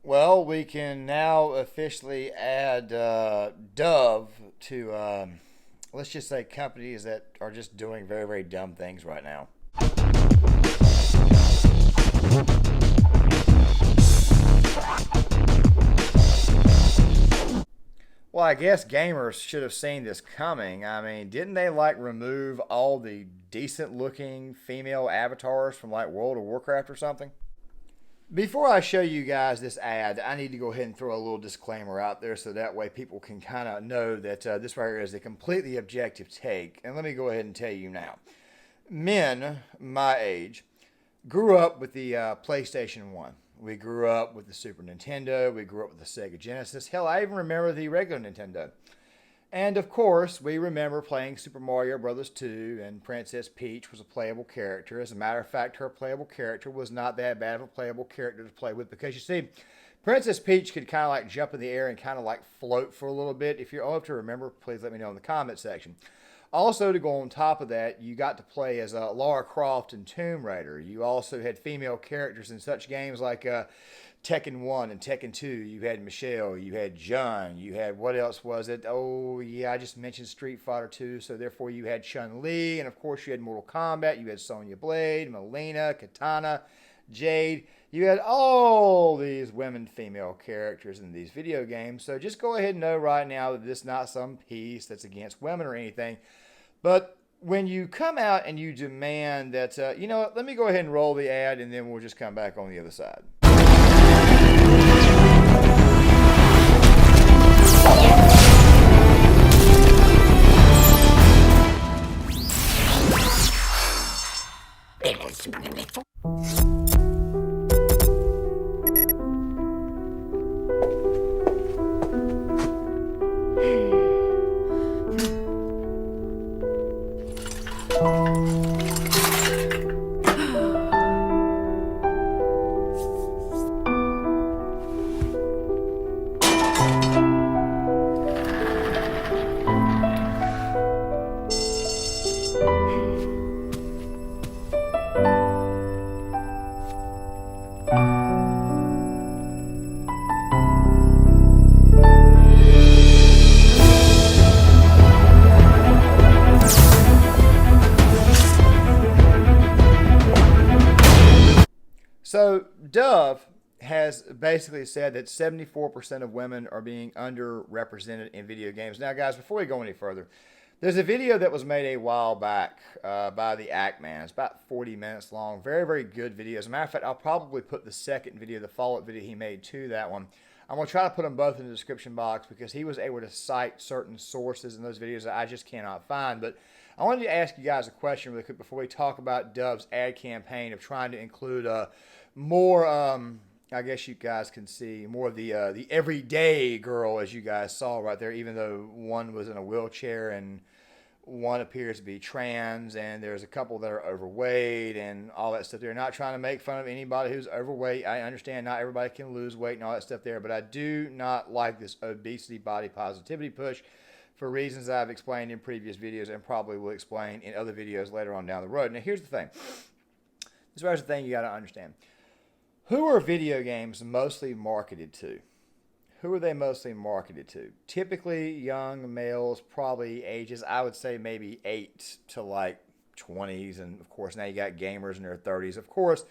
Well, we can now officially add Dove to, let's just say, companies that are just doing very, very dumb things right now. Well, I guess gamers should have seen this coming. I mean, didn't they like remove all the decent looking female avatars from like World of Warcraft or something? Before I show you guys this ad, I need to go ahead and throw a little disclaimer out there so that way people can kind of know that this right here is a completely objective take. And let me go ahead and tell you now. Men my age grew up with the PlayStation 1. We grew up with the Super Nintendo. We grew up with the Sega Genesis. Hell, I even remember the regular Nintendo. And of course, we remember playing Super Mario Bros. 2, and Princess Peach was a playable character. As a matter of fact, her playable character was not that bad of a playable character to play with because you see, Princess Peach could kind of like jump in the air and kind of like float for a little bit. If you're old enough to remember, please let me know in the comment section. Also, to go on top of that, you got to play as Lara Croft in Tomb Raider. You also had female characters in such games like Tekken 1 and Tekken 2. You had Michelle, you had Jun, you had, what else was it? Oh, yeah, I just mentioned Street Fighter 2, so therefore you had Chun-Li, and of course you had Mortal Kombat, you had Sonya Blade, Mileena, Katana, Jade. You had all these women female characters in these video games, so just go ahead and know right now that this is not some piece that's against women or anything. But when you come out and you demand that, you know what, let me go ahead and roll the ad and then we'll just come back on the other side. So Dove has basically said that 74% of women are being underrepresented in video games. Now, guys, before we go any further, there's a video that was made a while back by the Act Man. It's about 40 minutes long. Very, very good video. As a matter of fact, I'll probably put the second video, the follow-up video he made to that one. I'm going to try to put them both in the description box because he was able to cite certain sources in those videos that I just cannot find. But I wanted to ask you guys a question really quick before we talk about Dove's ad campaign of trying to include more, I guess you guys can see, more of the everyday girl, as you guys saw right there, even though one was in a wheelchair and one appears to be trans, and there's a couple that are overweight and all that stuff. They're not trying to make fun of anybody who's overweight. I understand not everybody can lose weight and all that stuff there, but I do not like this obesity body positivity push for reasons I've explained in previous videos and probably will explain in other videos later on down the road. Now, here's the thing. This is the thing you got to understand. Who are video games mostly marketed to? Who are they mostly marketed to? Typically young males, probably ages, I would say maybe 8 to like 20s. And of course, now you got gamers in their 30s. Of course,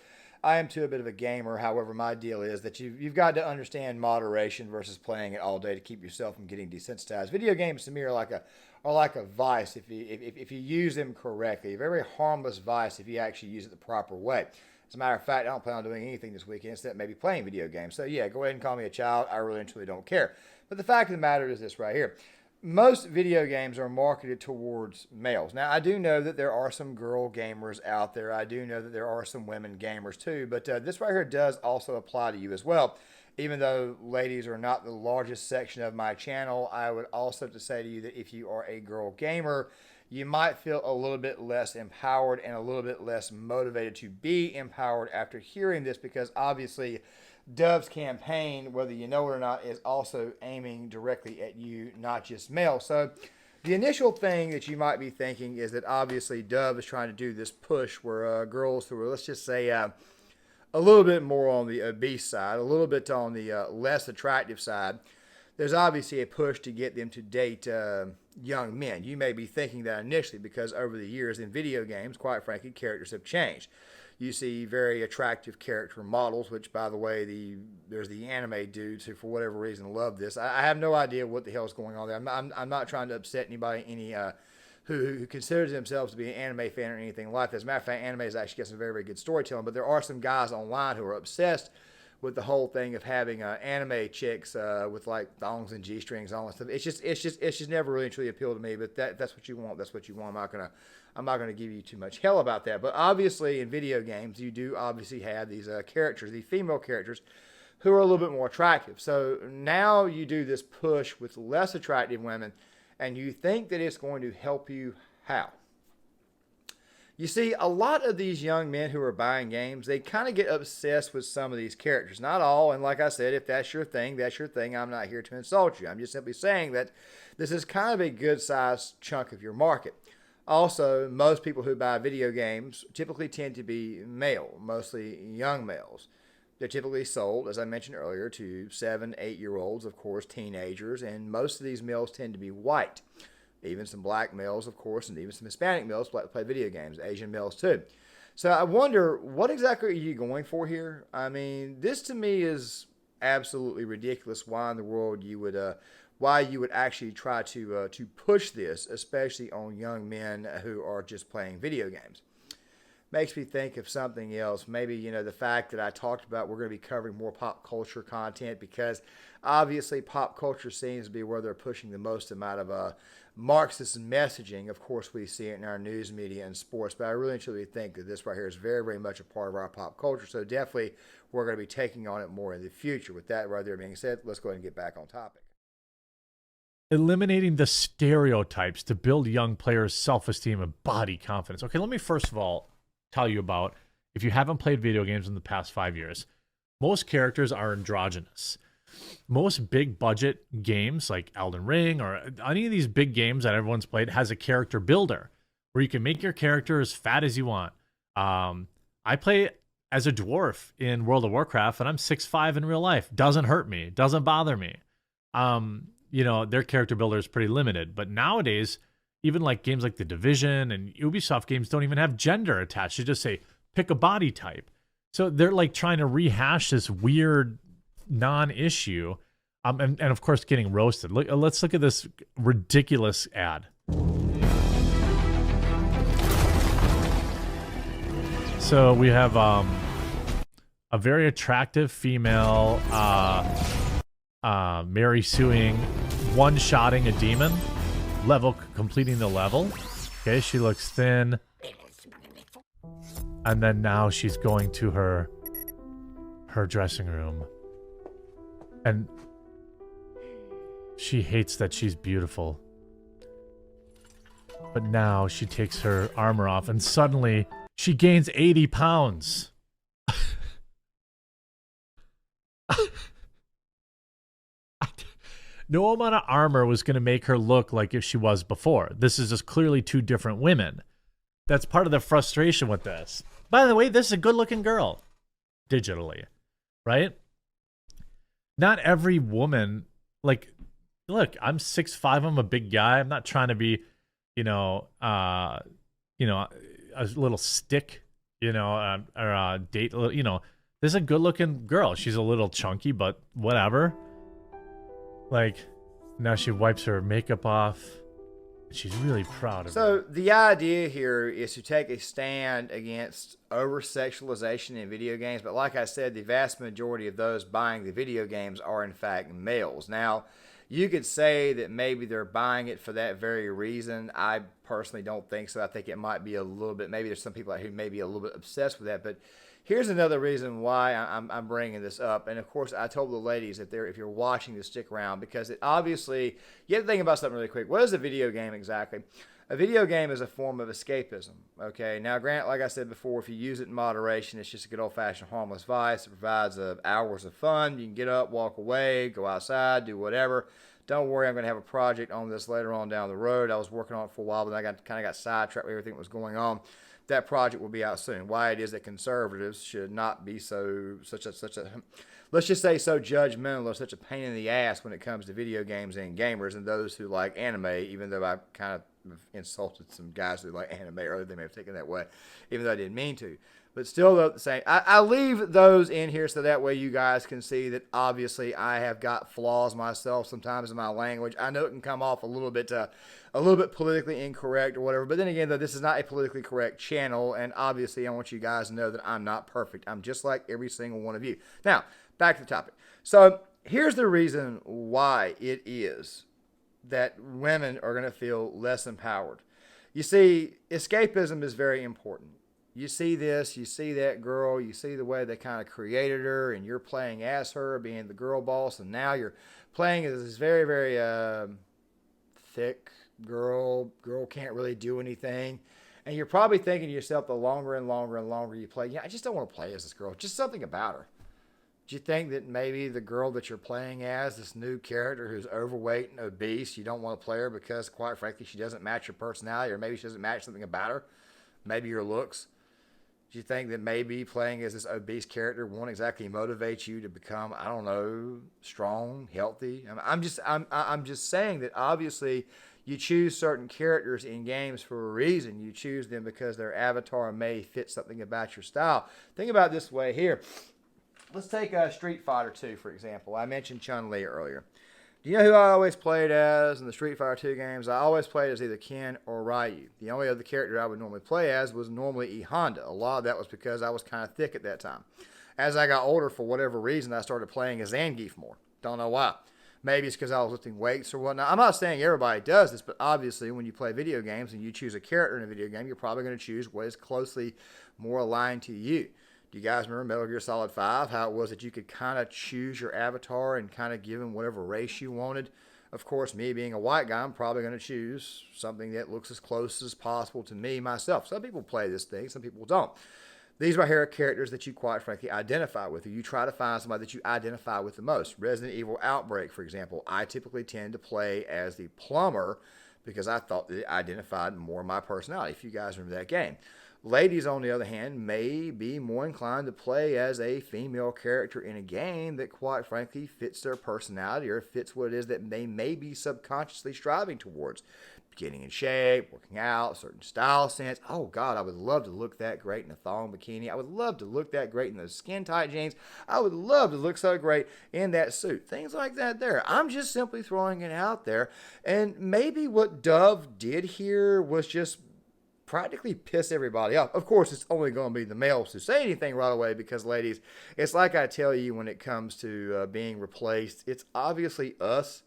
I am too a bit of a gamer. However, my deal is that you've got to understand moderation versus playing it all day to keep yourself from getting desensitized. Video games to me are like a vice if you use them correctly. A very harmless vice if you actually use it the proper way. As a matter of fact, I don't plan on doing anything this weekend except maybe playing video games. So yeah, go ahead and call me a child. I really and truly don't care. But the fact of the matter is this right here. Most video games are marketed towards males. Now, I do know that there are some girl gamers out there. I do know that there are some women gamers too. But this right here does also apply to you as well. Even though ladies are not the largest section of my channel, I would also have to say to you that if you are a girl gamer, you might feel a little bit less empowered and a little bit less motivated to be empowered after hearing this, because obviously Dove's campaign, whether you know it or not, is also aiming directly at you, not just male. So the initial thing that you might be thinking is that obviously Dove is trying to do this push where girls who are, let's just say, a little bit more on the obese side, a little bit on the less attractive side, there's obviously a push to get them to date young men. You may be thinking that initially because over the years in video games, quite frankly, characters have changed. You see very attractive character models, which, by the way, there's the anime dudes who, for whatever reason, love this. I have no idea what the hell is going on there. I'm not trying to upset anybody, who considers themselves to be an anime fan or anything like that. As a matter of fact, anime has actually got some very, very good storytelling, but there are some guys online who are obsessed with the whole thing of having anime chicks with like thongs and g-strings, all that stuff. It's just never really truly appealed to me. But that's what you want. That's what you want. I'm not gonna give you too much hell about that. But obviously, in video games, you do obviously have these characters, these female characters, who are a little bit more attractive. So now you do this push with less attractive women, and you think that it's going to help you. How? You see, a lot of these young men who are buying games, they kind of get obsessed with some of these characters. Not all, and like I said, if that's your thing, that's your thing. I'm not here to insult you. I'm just simply saying that this is kind of a good-sized chunk of your market. Also, most people who buy video games typically tend to be male, mostly young males. They're typically sold, as I mentioned earlier, to 7, 8-year-olds, of course, teenagers, and most of these males tend to be white. Even some black males, of course, and even some Hispanic males play video games, Asian males too. So I wonder, what exactly are you going for here? I mean, this to me is absolutely ridiculous. Why in the world you would actually try to push this, especially on young men who are just playing video games? Makes me think of something else. Maybe, the fact that I talked about we're going to be covering more pop culture content, because obviously pop culture seems to be where they're pushing the most amount of Marxist messaging. Of course, we see it in our news media and sports, but I really truly think that this right here is very, very much a part of our pop culture. So definitely we're going to be taking on it more in the future. With that right there being said, let's go ahead and get back on topic. Eliminating the stereotypes to build young players' self-esteem and body confidence. Okay, let me first of all tell you about, if you haven't played video games in the past 5 years, most characters are androgynous. Most big budget games like Elden Ring or any of these big games that everyone's played has a character builder where you can make your character as fat as you want. I play as a dwarf in World of Warcraft, and I'm 6'5" in real life. Doesn't hurt me. Doesn't bother me. Their character builder is pretty limited. But nowadays, even like games like The Division and Ubisoft games don't even have gender attached. They just say, pick a body type. So they're like trying to rehash this weird non-issue, and of course getting roasted. Let's look at this ridiculous ad. So we have a very attractive female Mary suing, one-shotting a demon, completing the level. Okay, she looks thin, and then now she's going to her dressing room. And she hates that she's beautiful. But now she takes her armor off and suddenly she gains 80 pounds. No amount of armor was going to make her look like if she was before. This is just clearly two different women. That's part of the frustration with this. By the way, this is a good-looking girl. Digitally. Right? Not every woman, look, I'm 6'5", I'm a big guy. I'm not trying to be, a little stick, or date, this is a good-looking girl. She's a little chunky, but whatever. Now she wipes her makeup off. She's really proud of her. So the idea here is to take a stand against over-sexualization in video games. But like I said, the vast majority of those buying the video games are in fact males. Now, you could say that maybe they're buying it for that very reason. I personally don't think so. I think it might be a little bit, maybe there's some people out who may be a little bit obsessed with that. But here's another reason why I'm bringing this up. And of course, I told the ladies that if you're watching to stick around, because it obviously, you have to think about something really quick. What is a video game exactly? A video game is a form of escapism. Okay. Now, grant, like I said before, if you use it in moderation, it's just a good old-fashioned harmless vice. It provides hours of fun. You can get up, walk away, go outside, do whatever. Don't worry, I'm going to have a project on this later on down the road. I was working on it for a while, but I kind of got sidetracked with everything that was going on. that project will be out soon. Why it is that conservatives should not be such a let's just say so judgmental or such a pain in the ass when it comes to video games and gamers and those who like anime. Even though I kind of insulted some guys who like anime earlier, they may have taken that way, even though I didn't mean to. But still, though, the same. I leave those in here so that way you guys can see that obviously I have got flaws myself sometimes in my language. I know it can come off a little bit politically incorrect or whatever. But then again, though, this is not a politically correct channel, and obviously I want you guys to know that I'm not perfect. I'm just like every single one of you. Now, back to the topic. So here's the reason why it is that women are going to feel less empowered. You see, escapism is very important. You see this, you see that girl, you see the way they kind of created her, and you're playing as her, being the girl boss, and now you're playing as this very, very thick girl. Girl can't really do anything. And you're probably thinking to yourself, the longer and longer and longer you play, I just don't want to play as this girl. Just something about her. Do you think that maybe the girl that you're playing as, this new character who's overweight and obese, you don't want to play her because, quite frankly, she doesn't match your personality, or maybe she doesn't match something about her? Maybe your looks? Do you think that maybe playing as this obese character won't exactly motivate you to become, I don't know, strong, healthy? I'm just saying that obviously you choose certain characters in games for a reason. You choose them because their avatar may fit something about your style. Think about it this way here. Let's take Street Fighter 2, for example. I mentioned Chun-Li earlier. Do you know who I always played as in the Street Fighter 2 games? I always played as either Ken or Ryu. The only other character I would normally play as was normally E Honda. A lot of that was because I was kind of thick at that time. As I got older, for whatever reason, I started playing as Zangief more. Don't know why. Maybe it's because I was lifting weights or whatnot. I'm not saying everybody does this, but obviously when you play video games and you choose a character in a video game, you're probably going to choose what is closely more aligned to you. Do you guys remember Metal Gear Solid 5, how it was that you could kind of choose your avatar and kind of give him whatever race you wanted? Of course, me being a white guy, I'm probably going to choose something that looks as close as possible to me myself. Some people play this thing, some people don't. These right here are characters that you quite frankly identify with, or you try to find somebody that you identify with the most. Resident Evil Outbreak, for example, I typically tend to play as the plumber because I thought that it identified more my personality, if you guys remember that game. Ladies, on the other hand, may be more inclined to play as a female character in a game that, quite frankly, fits their personality or fits what it is that they may be subconsciously striving towards. Getting in shape, working out, certain style sense. Oh, God, I would love to look that great in a thong bikini. I would love to look that great in those skin-tight jeans. I would love to look so great in that suit. Things like that there. I'm just simply throwing it out there. And maybe what Dove did here was just practically piss everybody off. Of course, it's only going to be the males who say anything right away because, ladies, it's like I tell you when it comes to being replaced, it's obviously us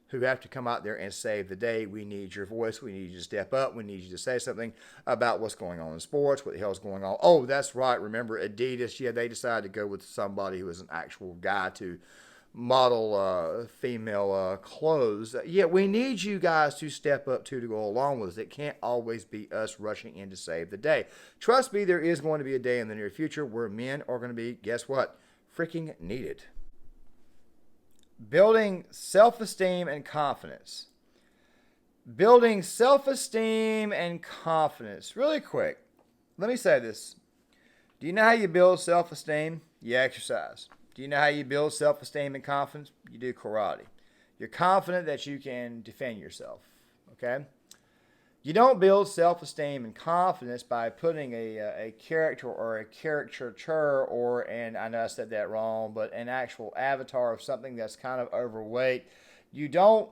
who have to come out there and save the day. We need your voice. We need you to step up. We need you to say something about what's going on in sports, what the hell's going on. Oh, that's right. Remember Adidas? Yeah, they decided to go with somebody who was an actual guy to model female clothes. Yeah, we need you guys to step up to go along with us. It can't always be us rushing in to save the day. Trust me, there is going to be a day in the near future where men are going to be, guess what? Freaking needed. Building self-esteem and confidence. Building self-esteem and confidence. Really quick, let me say this. Do you know how you build self-esteem? You exercise. Do you know how you build self-esteem and confidence? You do karate. You're confident that you can defend yourself, okay? You don't build self-esteem and confidence by putting a character or a caricature or, and I know I said that wrong, but an actual avatar of something that's kind of overweight. You don't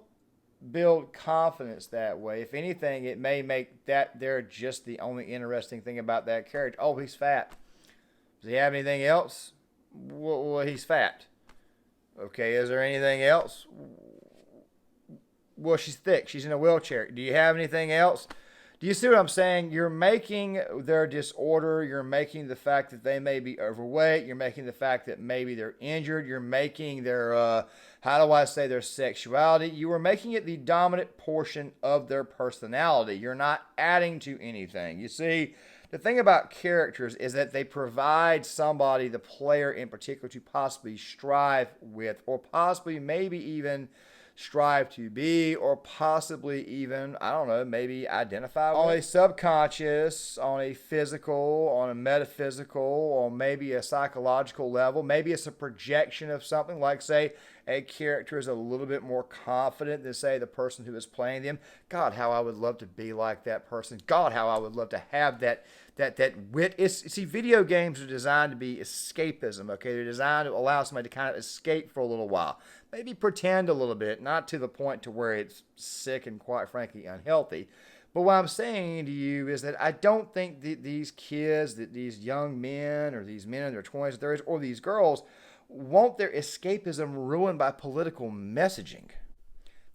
build confidence that way. If anything, it may make that there just the only interesting thing about that character. Oh, he's fat. Does he have anything else? Well, he's fat. Okay, is there anything else? Well, she's thick. She's in a wheelchair. Do you have anything else? Do you see what I'm saying? You're making their disorder. You're making the fact that they may be overweight. You're making the fact that maybe they're injured. You're making their, how do I say, their sexuality. You are making it the dominant portion of their personality. You're not adding to anything. You see, the thing about characters is that they provide somebody, the player in particular, to possibly strive with or possibly maybe even strive to be, or possibly even, I don't know, maybe identify with. On a subconscious, on a physical, on a metaphysical, or maybe a psychological level. Maybe it's a projection of something, like, say, a character is a little bit more confident than, say, the person who is playing them. God, how I would love to be like that person. God, how I would love to have that wit. See, video games are designed to be escapism, okay? They're designed to allow somebody to kind of escape for a little while. Maybe pretend a little bit, not to the point to where it's sick and, quite frankly, unhealthy. But what I'm saying to you is that I don't think that these kids, that these young men, or these men in their 20s, 30s, or these girls, want their escapism ruined by political messaging.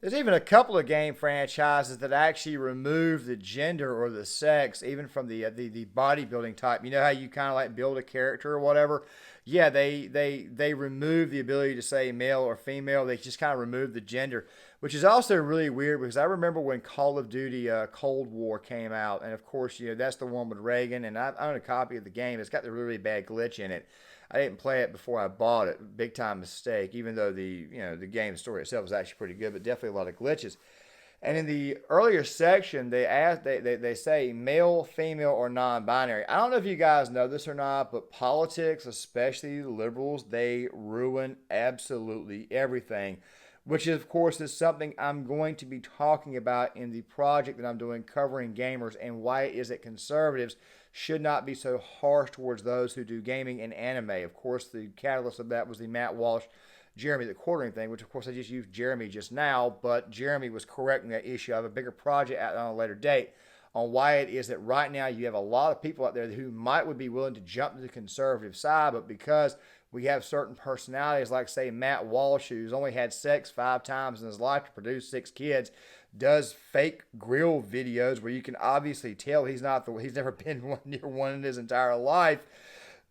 There's even a couple of game franchises that actually remove the gender or the sex, even from the bodybuilding type. You know how you kind of like build a character or whatever? Yeah, they remove the ability to say male or female. They just kind of remove the gender, which is also really weird, because I remember when Call of Duty Cold War came out, and of course, that's the one with Reagan, and I own a copy of the game. It's got the really bad glitch in it. I didn't play it before I bought it. Big time mistake, even though the game story itself was actually pretty good, but definitely a lot of glitches. And in the earlier section, they say male, female, or non-binary. I don't know if you guys know this or not, but politics, especially the liberals, they ruin absolutely everything, which of course is something I'm going to be talking about in the project that I'm doing covering gamers, and why it is that conservatives should not be so harsh towards those who do gaming and anime. Of course, the catalyst of that was the Matt Walsh, Jeremy the Quartering thing, which of course I just used Jeremy just now, but Jeremy was correcting that issue. I have a bigger project out on a later date on why it is that right now you have a lot of people out there who would be willing to jump to the conservative side, but because we have certain personalities, like, say, Matt Walsh, who's only had sex 5 times in his life to produce 6 kids, does fake grill videos where you can obviously tell he's never been near one in his entire life,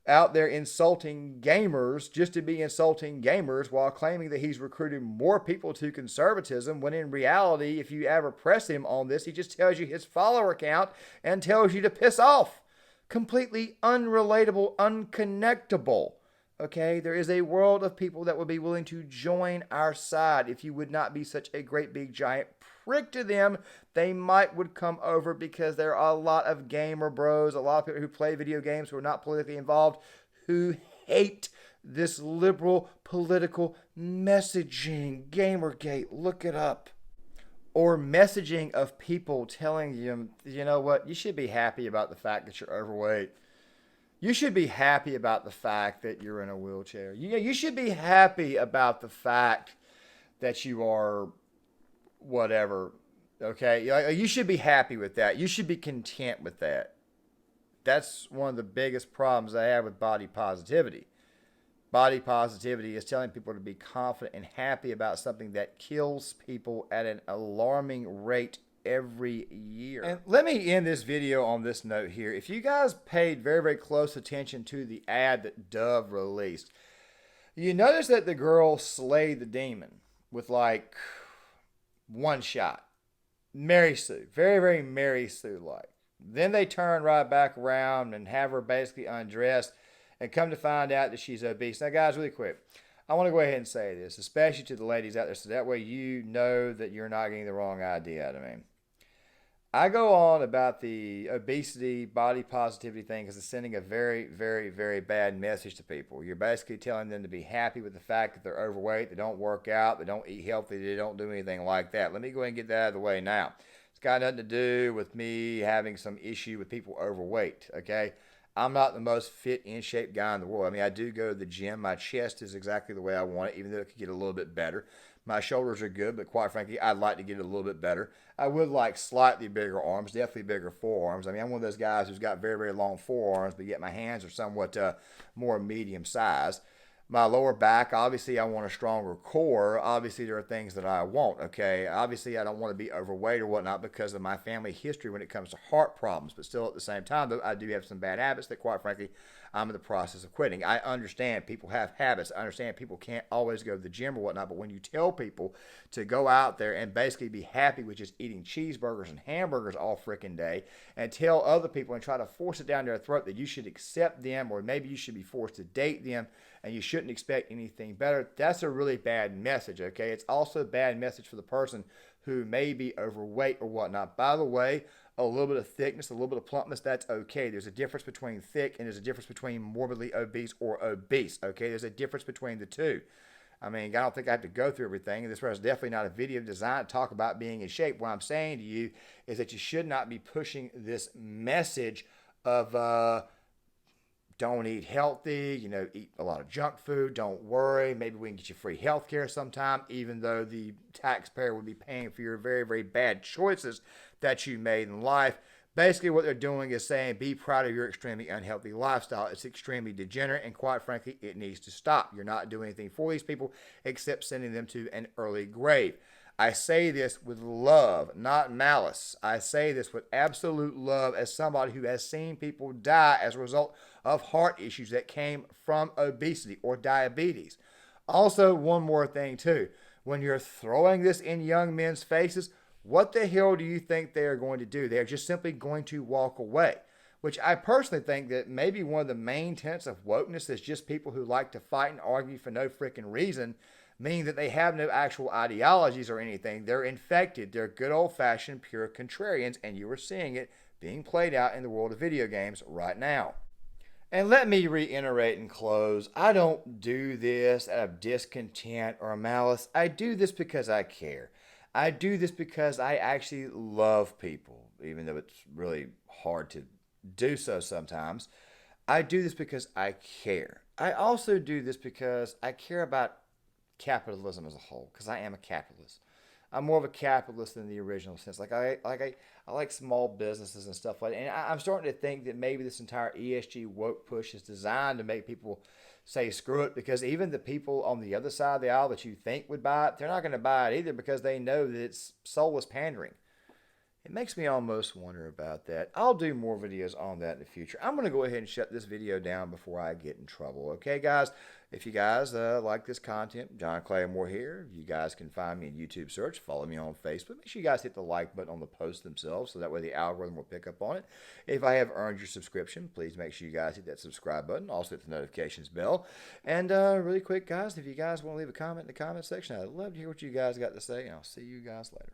out there insulting gamers just to be insulting gamers, while claiming that he's recruiting more people to conservatism, when in reality, if you ever press him on this, he just tells you his follower count and tells you to piss off. Completely unrelatable, unconnectable. Okay, there is a world of people that would be willing to join our side. If you would not be such a great big giant prick to them, they would come over, because there are a lot of gamer bros, a lot of people who play video games who are not politically involved, who hate this liberal political messaging. Gamergate, look it up. Or messaging of people telling you, you know what, you should be happy about the fact that you're overweight. You should be happy about the fact that you're in a wheelchair. You should be happy about the fact that you are whatever, okay? You should be happy with that. You should be content with that. That's one of the biggest problems I have with body positivity. Body positivity is telling people to be confident and happy about something that kills people at an alarming rate every year. And let me end this video on this note here. If you guys paid very, very close attention to the ad that Dove released, you notice that the girl slayed the demon with like one shot. Mary Sue. Very, very Mary Sue-like. Then they turn right back around and have her basically undressed, and come to find out that she's obese. Now, guys, really quick, I want to go ahead and say this, especially to the ladies out there, so that way you know that you're not getting the wrong idea out of me. I go on about the obesity, body positivity thing because it's sending a very, very, very bad message to people. You're basically telling them to be happy with the fact that they're overweight, they don't work out, they don't eat healthy, they don't do anything like that. Let me go ahead and get that out of the way now. It's got nothing to do with me having some issue with people overweight, okay? I'm not the most fit, in shape guy in the world. I mean, I do go to the gym. My chest is exactly the way I want it, even though it could get a little bit better. My shoulders are good, but quite frankly, I'd like to get it a little bit better. I would like slightly bigger arms, definitely bigger forearms. I mean, I'm one of those guys who's got very, very long forearms, but yet my hands are somewhat more medium size. My lower back, obviously, I want a stronger core. Obviously, there are things that I want, okay? Obviously, I don't want to be overweight or whatnot because of my family history when it comes to heart problems. But still, at the same time, though, I do have some bad habits that, quite frankly, I'm in the process of quitting. I understand people have habits. I understand people can't always go to the gym or whatnot. But when you tell people to go out there and basically be happy with just eating cheeseburgers and hamburgers all freaking day, and tell other people and try to force it down their throat that you should accept them, or maybe you should be forced to date them and you shouldn't expect anything better, that's a really bad message, okay? It's also a bad message for the person who may be overweight or whatnot. By the way, a little bit of thickness, a little bit of plumpness, that's okay. There's a difference between thick and there's a difference between morbidly obese or obese, okay? There's a difference between the two. I mean, I don't think I have to go through everything. This is definitely not a video designed to talk about being in shape. What I'm saying to you is that you should not be pushing this message of don't eat healthy, eat a lot of junk food, don't worry, maybe we can get you free health care sometime, even though the taxpayer would be paying for your very, very bad choices that you made in life. Basically, what they're doing is saying, be proud of your extremely unhealthy lifestyle. It's extremely degenerate, and quite frankly, it needs to stop. You're not doing anything for these people except sending them to an early grave. I say this with love, not malice. I say this with absolute love as somebody who has seen people die as a result of heart issues that came from obesity or diabetes. Also, one more thing too. When you're throwing this in young men's faces, what the hell do you think they are going to do? They're just simply going to walk away, which I personally think that maybe one of the main tenets of wokeness is just people who like to fight and argue for no freaking reason, meaning that they have no actual ideologies or anything. They're infected. They're good old-fashioned pure contrarians, and you are seeing it being played out in the world of video games right now. And let me reiterate and close, I don't do this out of discontent or malice. I do this because I care. I do this because I actually love people, even though it's really hard to do so sometimes. I do this because I care. I also do this because I care about capitalism as a whole, because I am a capitalist. I'm more of a capitalist in the original sense. I like small businesses and stuff like that. And I'm starting to think that maybe this entire ESG woke push is designed to make people say screw it, because even the people on the other side of the aisle that you think would buy it, they're not going to buy it either, because they know that it's soulless pandering. It makes me almost wonder about that. I'll do more videos on that in the future. I'm going to go ahead and shut this video down before I get in trouble. Okay, guys? If you guys like this content, John Claymore here. You guys can find me in YouTube search. Follow me on Facebook. Make sure you guys hit the like button on the posts themselves, so that way the algorithm will pick up on it. If I have earned your subscription, please make sure you guys hit that subscribe button. Also hit the notifications bell. And really quick, guys, if you guys want to leave a comment in the comment section, I'd love to hear what you guys got to say, and I'll see you guys later.